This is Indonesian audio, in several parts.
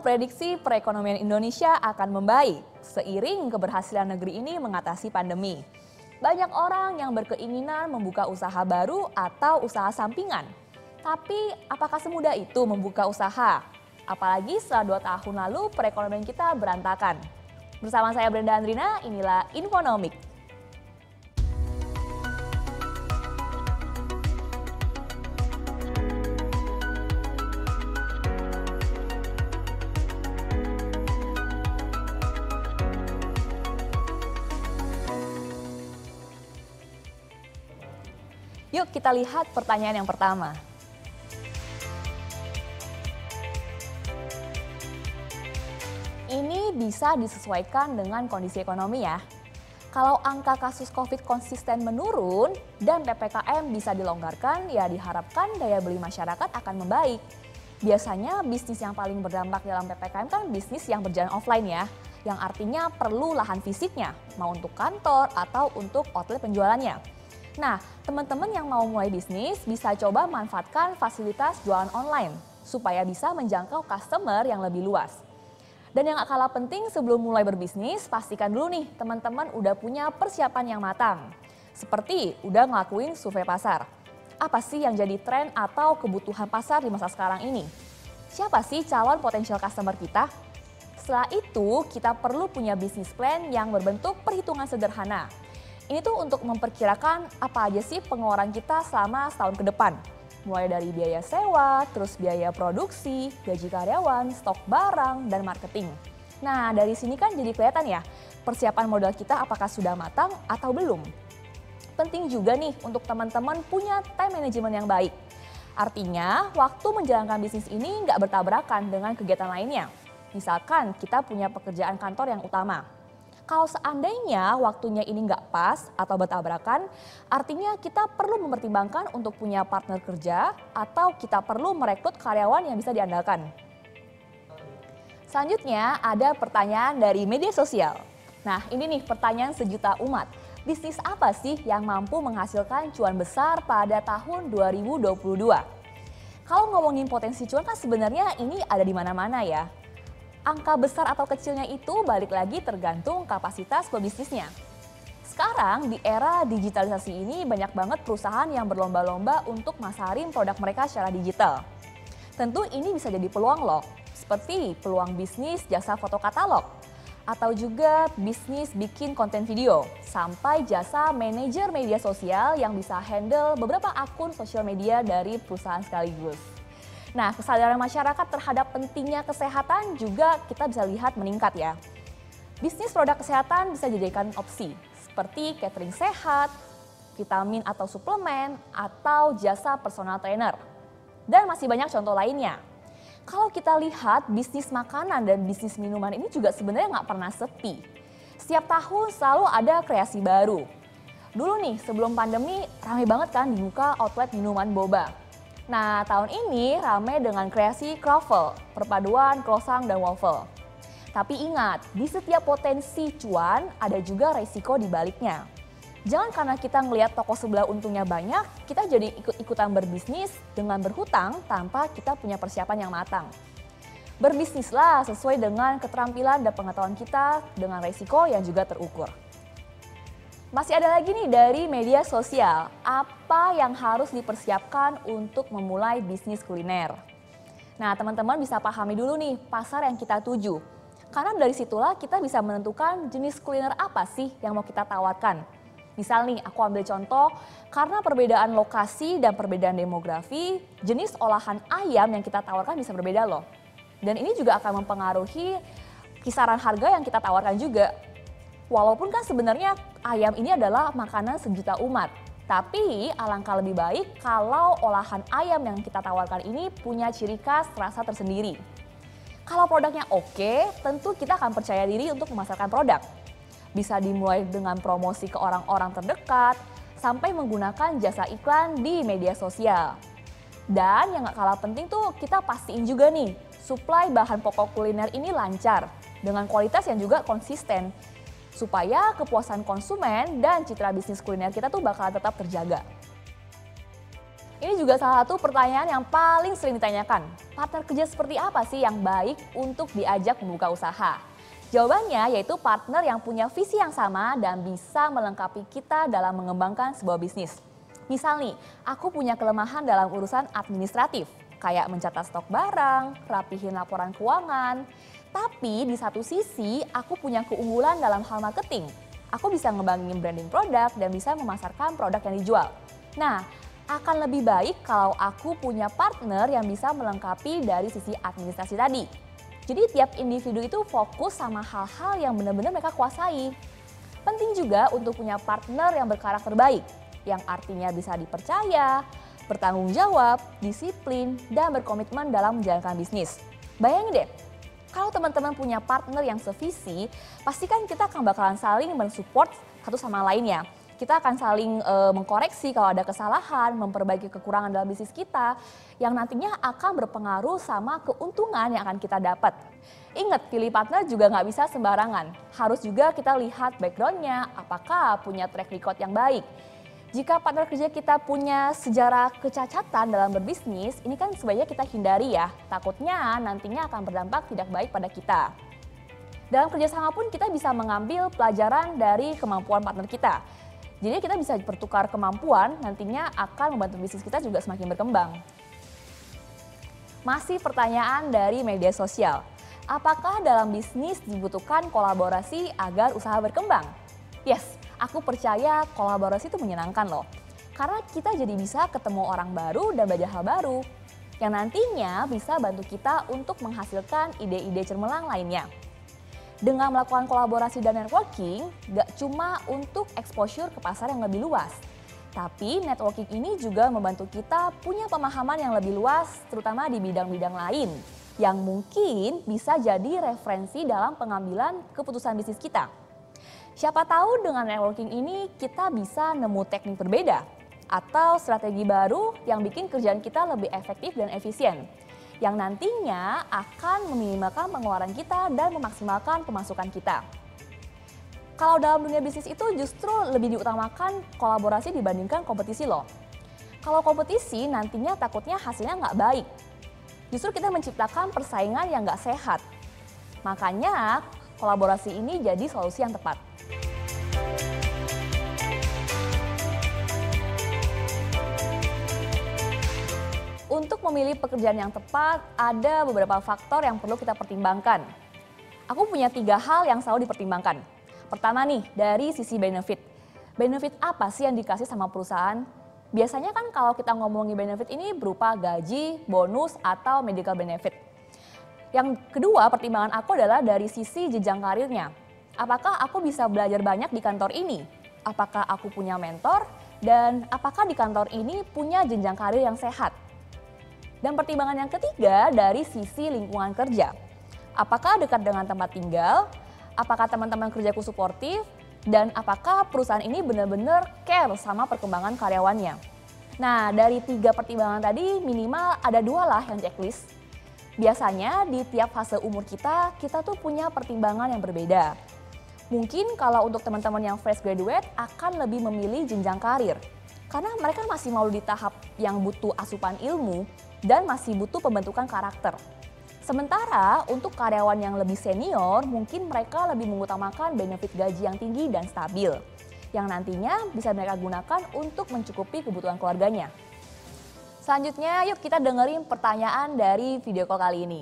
memprediksi perekonomian Indonesia akan membaik seiring keberhasilan negeri ini mengatasi pandemi. Banyak orang yang berkeinginan membuka usaha baru atau usaha sampingan. Tapi apakah semudah itu membuka usaha? Apalagi setelah 2 tahun lalu perekonomian kita berantakan. Bersama saya Brenda Andrina, inilah Infonomik. Yuk kita lihat pertanyaan yang pertama. Ini bisa disesuaikan dengan kondisi ekonomi ya. Kalau angka kasus COVID konsisten menurun dan PPKM bisa dilonggarkan, ya diharapkan daya beli masyarakat akan membaik. Biasanya bisnis yang paling berdampak dalam PPKM kan bisnis yang berjalan offline ya, yang artinya perlu lahan fisiknya, mau untuk kantor atau untuk outlet penjualannya. Nah, teman-teman yang mau mulai bisnis bisa coba manfaatkan fasilitas jualan online supaya bisa menjangkau customer yang lebih luas. Dan yang gak kalah penting sebelum mulai berbisnis, pastikan dulu nih teman-teman udah punya persiapan yang matang. Seperti udah ngelakuin survei pasar. Apa sih yang jadi tren atau kebutuhan pasar di masa sekarang ini? Siapa sih calon potensial customer kita? Setelah itu, kita perlu punya bisnis plan yang berbentuk perhitungan sederhana. Ini tuh untuk memperkirakan apa aja sih pengeluaran kita selama setahun ke depan. Mulai dari biaya sewa, terus biaya produksi, gaji karyawan, stok barang, dan marketing. Nah, dari sini kan jadi kelihatan ya, persiapan modal kita apakah sudah matang atau belum. Penting juga nih untuk teman-teman punya time management yang baik. Artinya, waktu menjalankan bisnis ini nggak bertabrakan dengan kegiatan lainnya. Misalkan kita punya pekerjaan kantor yang utama. Kalau seandainya waktunya ini nggak pas atau bertabrakan, artinya kita perlu mempertimbangkan untuk punya partner kerja atau kita perlu merekrut karyawan yang bisa diandalkan. Selanjutnya ada pertanyaan dari media sosial. Nah ini nih pertanyaan sejuta umat. Bisnis apa sih yang mampu menghasilkan cuan besar pada tahun 2022? Kalau ngomongin potensi cuan kan sebenarnya ini ada di mana-mana ya. Angka besar atau kecilnya itu balik lagi tergantung kapasitas pebisnisnya. Sekarang di era digitalisasi ini banyak banget perusahaan yang berlomba-lomba untuk masarin produk mereka secara digital. Tentu ini bisa jadi peluang loh, seperti peluang bisnis jasa foto katalog, atau juga bisnis bikin konten video, sampai jasa manajer media sosial yang bisa handle beberapa akun sosial media dari perusahaan sekaligus. Nah, kesadaran masyarakat terhadap pentingnya kesehatan juga kita bisa lihat meningkat ya. Bisnis produk kesehatan bisa dijadikan opsi, seperti catering sehat, vitamin atau suplemen, atau jasa personal trainer. Dan masih banyak contoh lainnya. Kalau kita lihat bisnis makanan dan bisnis minuman ini juga sebenarnya nggak pernah sepi. Setiap tahun selalu ada kreasi baru. Dulu nih sebelum pandemi ramai banget kan dibuka outlet minuman boba. Nah, tahun ini ramai dengan kreasi croffle, perpaduan croissant dan waffle. Tapi ingat, di setiap potensi cuan ada juga resiko di baliknya. Jangan karena kita ngelihat toko sebelah untungnya banyak, kita jadi ikut-ikutan berbisnis dengan berhutang tanpa kita punya persiapan yang matang. Berbisnislah sesuai dengan keterampilan dan pengetahuan kita dengan resiko yang juga terukur. Masih ada lagi nih dari media sosial, apa yang harus dipersiapkan untuk memulai bisnis kuliner. Nah teman-teman bisa pahami dulu nih pasar yang kita tuju. Karena dari situlah kita bisa menentukan jenis kuliner apa sih yang mau kita tawarkan. Misal nih aku ambil contoh, karena perbedaan lokasi dan perbedaan demografi, jenis olahan ayam yang kita tawarkan bisa berbeda loh. Dan ini juga akan mempengaruhi kisaran harga yang kita tawarkan juga. Walaupun kan sebenarnya ayam ini adalah makanan sejuta umat. Tapi alangkah lebih baik kalau olahan ayam yang kita tawarkan ini punya ciri khas rasa tersendiri. Kalau produknya oke, tentu kita akan percaya diri untuk memasarkan produk. Bisa dimulai dengan promosi ke orang-orang terdekat, sampai menggunakan jasa iklan di media sosial. Dan yang gak kalah penting tuh kita pastiin juga nih, suplai bahan pokok kuliner ini lancar, dengan kualitas yang juga konsisten. Supaya kepuasan konsumen dan citra bisnis kuliner kita tuh bakal tetap terjaga. Ini juga salah satu pertanyaan yang paling sering ditanyakan. Partner kerja seperti apa sih yang baik untuk diajak membuka usaha? Jawabannya yaitu partner yang punya visi yang sama dan bisa melengkapi kita dalam mengembangkan sebuah bisnis. Misal nih, aku punya kelemahan dalam urusan administratif, kayak mencatat stok barang, rapihin laporan keuangan. Tapi di satu sisi, aku punya keunggulan dalam hal marketing. Aku bisa ngembangin branding produk dan bisa memasarkan produk yang dijual. Nah, akan lebih baik kalau aku punya partner yang bisa melengkapi dari sisi administrasi tadi. Jadi tiap individu itu fokus sama hal-hal yang benar-benar mereka kuasai. Penting juga untuk punya partner yang berkarakter baik, yang artinya bisa dipercaya, bertanggung jawab, disiplin, dan berkomitmen dalam menjalankan bisnis. Bayangin deh, kalau teman-teman punya partner yang sevisi, pastikan kita akan bakalan saling mensupport satu sama lainnya. Kita akan saling mengkoreksi kalau ada kesalahan, memperbaiki kekurangan dalam bisnis kita yang nantinya akan berpengaruh sama keuntungan yang akan kita dapat. Ingat, pilih partner juga nggak bisa sembarangan. Harus juga kita lihat backgroundnya, apakah punya track record yang baik. Jika partner kerja kita punya sejarah kecacatan dalam berbisnis, ini kan sebaiknya kita hindari ya. Takutnya nantinya akan berdampak tidak baik pada kita. Dalam kerjasama pun kita bisa mengambil pelajaran dari kemampuan partner kita. Jadi kita bisa bertukar kemampuan, nantinya akan membantu bisnis kita juga semakin berkembang. Masih pertanyaan dari media sosial. Apakah dalam bisnis dibutuhkan kolaborasi agar usaha berkembang? Yes, aku percaya kolaborasi itu menyenangkan loh. Karena kita jadi bisa ketemu orang baru dan belajar hal baru. Yang nantinya bisa bantu kita untuk menghasilkan ide-ide cemerlang lainnya. Dengan melakukan kolaborasi dan networking, gak cuma untuk exposure ke pasar yang lebih luas. Tapi networking ini juga membantu kita punya pemahaman yang lebih luas, terutama di bidang-bidang lain. Yang mungkin bisa jadi referensi dalam pengambilan keputusan bisnis kita. Siapa tahu dengan networking ini kita bisa nemu teknik berbeda. Atau strategi baru yang bikin kerjaan kita lebih efektif dan efisien. Yang nantinya akan meminimalkan pengeluaran kita dan memaksimalkan pemasukan kita. Kalau dalam dunia bisnis itu justru lebih diutamakan kolaborasi dibandingkan kompetisi loh. Kalau kompetisi nantinya takutnya hasilnya nggak baik. Justru kita menciptakan persaingan yang nggak sehat. Makanya kolaborasi ini jadi solusi yang tepat. Untuk memilih pekerjaan yang tepat, ada beberapa faktor yang perlu kita pertimbangkan. Aku punya 3 hal yang selalu dipertimbangkan. Pertama nih, dari sisi benefit. Benefit apa sih yang dikasih sama perusahaan? Biasanya kan kalau kita ngomongin benefit ini berupa gaji, bonus, atau medical benefit. Yang kedua, pertimbangan aku adalah dari sisi jenjang karirnya. Apakah aku bisa belajar banyak di kantor ini? Apakah aku punya mentor? Dan apakah di kantor ini punya jenjang karir yang sehat? Dan pertimbangan yang ketiga dari sisi lingkungan kerja. Apakah dekat dengan tempat tinggal? Apakah teman-teman kerjaku suportif? Dan apakah perusahaan ini benar-benar care sama perkembangan karyawannya? Nah, dari 3 pertimbangan tadi minimal ada 2 lah yang checklist. Biasanya di tiap fase umur kita tuh punya pertimbangan yang berbeda. Mungkin kalau untuk teman-teman yang fresh graduate akan lebih memilih jenjang karir. Karena mereka masih mau di tahap yang butuh asupan ilmu dan masih butuh pembentukan karakter. Sementara untuk karyawan yang lebih senior, mungkin mereka lebih mengutamakan benefit gaji yang tinggi dan stabil, yang nantinya bisa mereka gunakan untuk mencukupi kebutuhan keluarganya. Selanjutnya, yuk kita dengerin pertanyaan dari video call kali ini.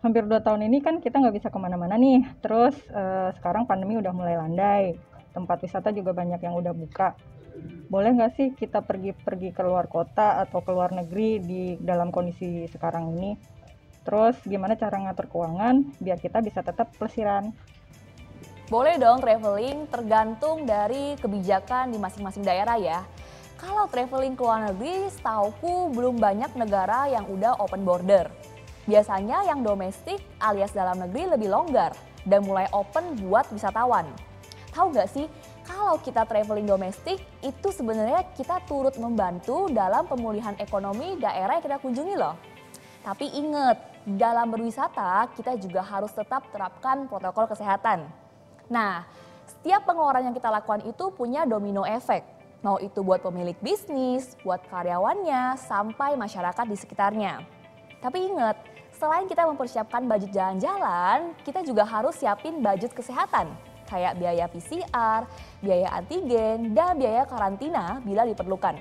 Hampir 2 tahun ini kan kita nggak bisa kemana-mana nih, terus sekarang pandemi udah mulai landai, tempat wisata juga banyak yang udah buka. Boleh nggak sih kita pergi ke luar kota atau ke luar negeri di dalam kondisi sekarang ini? Terus gimana cara ngatur keuangan biar kita bisa tetap pelesiran? Boleh dong traveling, tergantung dari kebijakan di masing-masing daerah ya. Kalau traveling ke luar negeri, setauku belum banyak negara yang udah open border. Biasanya yang domestik alias dalam negeri lebih longgar dan mulai open buat wisatawan. Tahu nggak sih, kalau kita traveling domestik itu sebenarnya kita turut membantu dalam pemulihan ekonomi daerah yang kita kunjungi loh. Tapi ingat, dalam berwisata kita juga harus tetap terapkan protokol kesehatan. Nah, setiap pengeluaran yang kita lakukan itu punya domino efek. Mau itu buat pemilik bisnis, buat karyawannya, sampai masyarakat di sekitarnya. Tapi ingat, selain kita mempersiapkan budget jalan-jalan, kita juga harus siapin budget kesehatan. Kayak biaya PCR, biaya antigen, dan biaya karantina bila diperlukan.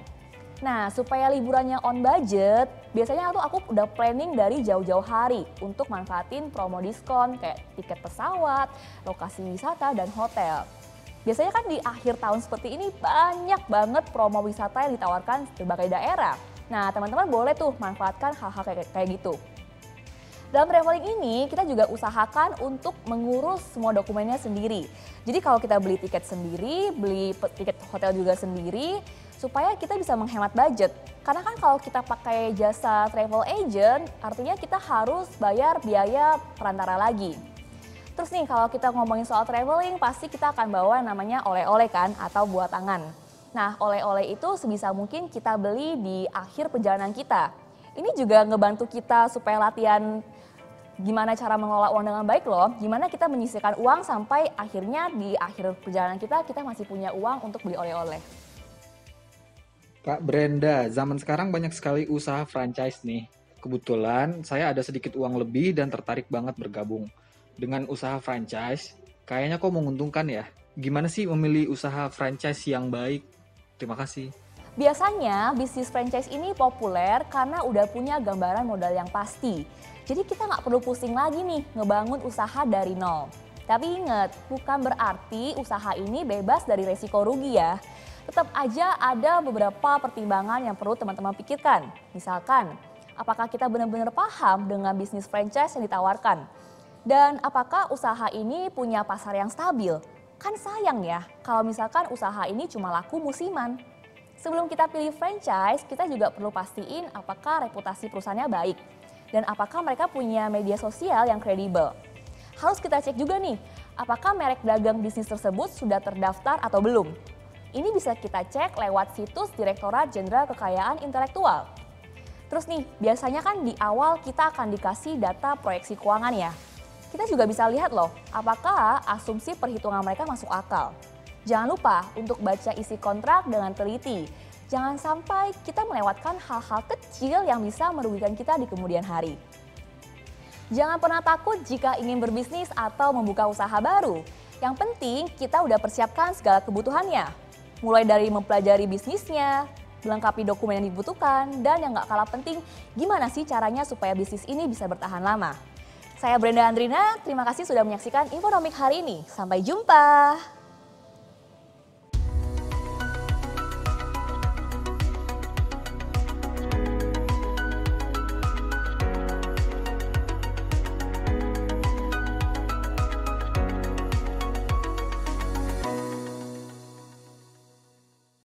Nah, supaya liburannya on budget, biasanya aku udah planning dari jauh-jauh hari untuk manfaatin promo diskon kayak tiket pesawat, lokasi wisata, dan hotel. Biasanya kan di akhir tahun seperti ini banyak banget promo wisata yang ditawarkan di berbagai daerah. Nah, teman-teman boleh tuh manfaatkan hal-hal kayak gitu. Dalam traveling ini kita juga usahakan untuk mengurus semua dokumennya sendiri. Jadi kalau kita beli tiket sendiri, beli tiket hotel juga sendiri, supaya kita bisa menghemat budget. Karena kan kalau kita pakai jasa travel agent, artinya kita harus bayar biaya perantara lagi. Terus nih kalau kita ngomongin soal traveling, pasti kita akan bawa yang namanya oleh-oleh kan atau buat tangan. Nah, oleh-oleh itu sebisa mungkin kita beli di akhir perjalanan kita. Ini juga ngebantu kita supaya latihan gimana cara mengelola uang dengan baik loh. Gimana kita menyisihkan uang sampai akhirnya di akhir perjalanan kita masih punya uang untuk beli oleh-oleh. Kak Brenda, zaman sekarang banyak sekali usaha franchise nih. Kebetulan saya ada sedikit uang lebih dan tertarik banget bergabung. Dengan usaha franchise, kayaknya kok menguntungkan ya. Gimana sih memilih usaha franchise yang baik? Terima kasih. Biasanya bisnis franchise ini populer karena udah punya gambaran modal yang pasti. Jadi kita nggak perlu pusing lagi nih ngebangun usaha dari nol. Tapi ingat, bukan berarti usaha ini bebas dari resiko rugi ya. Tetap aja ada beberapa pertimbangan yang perlu teman-teman pikirkan. Misalkan, apakah kita benar-benar paham dengan bisnis franchise yang ditawarkan? Dan apakah usaha ini punya pasar yang stabil? Kan sayang ya kalau misalkan usaha ini cuma laku musiman. Sebelum kita pilih franchise, kita juga perlu pastiin apakah reputasi perusahaannya baik. Dan apakah mereka punya media sosial yang kredibel. Harus kita cek juga nih, apakah merek dagang bisnis tersebut sudah terdaftar atau belum. Ini bisa kita cek lewat situs Direktorat Jenderal Kekayaan Intelektual. Terus nih, biasanya kan di awal kita akan dikasih data proyeksi keuangan ya. Kita juga bisa lihat loh, apakah asumsi perhitungan mereka masuk akal. Jangan lupa untuk baca isi kontrak dengan teliti. Jangan sampai kita melewatkan hal-hal kecil yang bisa merugikan kita di kemudian hari. Jangan pernah takut jika ingin berbisnis atau membuka usaha baru. Yang penting kita udah persiapkan segala kebutuhannya. Mulai dari mempelajari bisnisnya, melengkapi dokumen yang dibutuhkan, dan yang gak kalah penting, gimana sih caranya supaya bisnis ini bisa bertahan lama. Saya Brenda Andrina, terima kasih sudah menyaksikan Infonomik hari ini. Sampai jumpa!